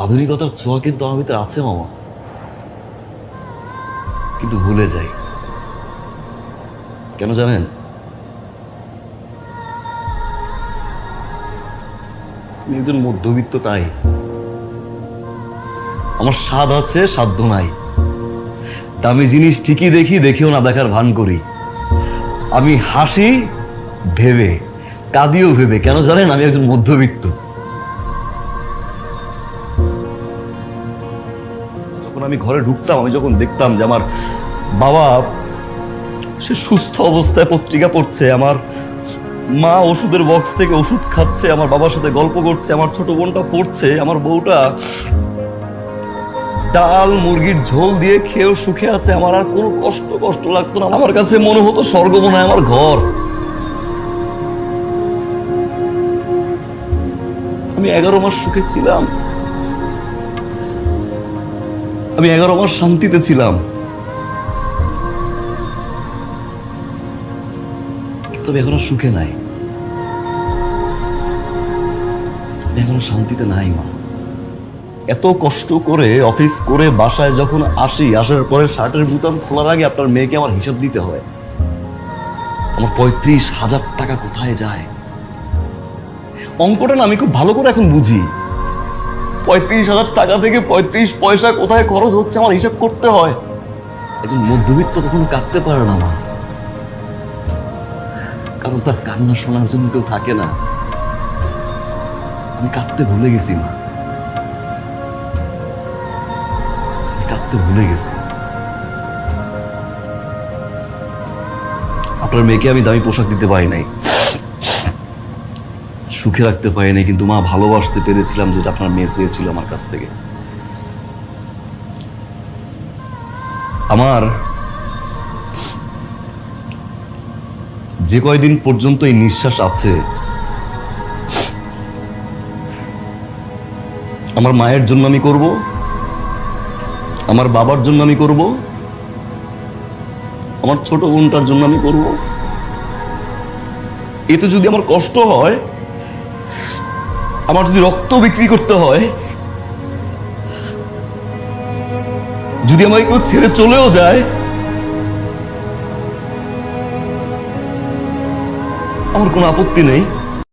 আধুনিকতার ছোঁয়া কিন্তু আমার ভিতরে আছে মামা, কিন্তু ভুলে যাই। কেন জানেন? আমি একজন মধ্যবিত্ত, তাই আমার স্বাদ আছে, সাধ্য নাই। দামি জিনিস ঠিকই দেখি, দেখেও না দেখার ভান করি। আমি হাসি ভেবে, কাঁদিও ভেবে। কেন জানেন? আমি একজন মধ্যবিত্ত। যখন আমি ঘরে ঢুকতাম, আমি যখন দেখতাম যে আমার বাবা সে সুস্থ অবস্থায় পত্রিকা পড়ছে, আমার মা ওষুধের বক্স থেকে ওষুধ খাচ্ছে, আমার বাবার সাথে গল্প করছে, আমার ছোট বোনটা পড়ছে, আমার বউটা ডাল মুরগির ঝোল দিয়ে খেয়েও সুখে আছে, আমার আর কোনো কষ্ট লাগতো না। আমার কাছে মনে হতো স্বর্গ মনে হয় আমার ঘর। আমি 11 মাস সুখে ছিলাম, আমি 11 মাস শান্তিতে ছিলাম, তবে এখন আর সুখে নাই, এখনো শান্তিতে নাই মা। এত কষ্ট করে অফিস করে বাসায় যখন আসি, আসার পরে শার্টের বুতাম খোলার আগে আপনার মেয়েকে আমার হিসাব দিতে হয়। আমার 35,000 টাকা কোথায় যায়? অঙ্কটা না আমি খুব ভালো করে এখন বুঝি। 35,000 টাকা থেকে 35 পয়সা কোথায় খরচ হচ্ছে আমার হিসাব করতে হয়। একজন মধ্যবিত্ত কখনো কাঁদতে পারে না মা, কারণ তার কান্না শোনার জন্য কেউ থাকে না। আমি কাঁদতে ভুলে গেছি মা, কাঁদতে ভুলে গেছি। আপনার মেয়েকে আমি দামি পোশাক দিতে পারি নাই, সুখে রাখতে পারি নাই, কিন্তু মা ভালোবাসতে পেরেছিলাম যেটা আপনার মেয়ে চেয়েছিল আমার কাছ থেকে। আমার যে কয়দিন পর্যন্ত এই নিঃশ্বাস আছে, আমার মায়ের জন্য আমি করব, আমার বাবার জন্য আমি করব, আমার ছোট বোনটার জন্য আমি করব। এতে যদি আমার কষ্ট হয়, আমার যদি রক্ত বিক্রি করতে হয়, যদি আমাকে কেউ ছেড়ে চলেও যায়, আমার কোনো আপত্তি নেই।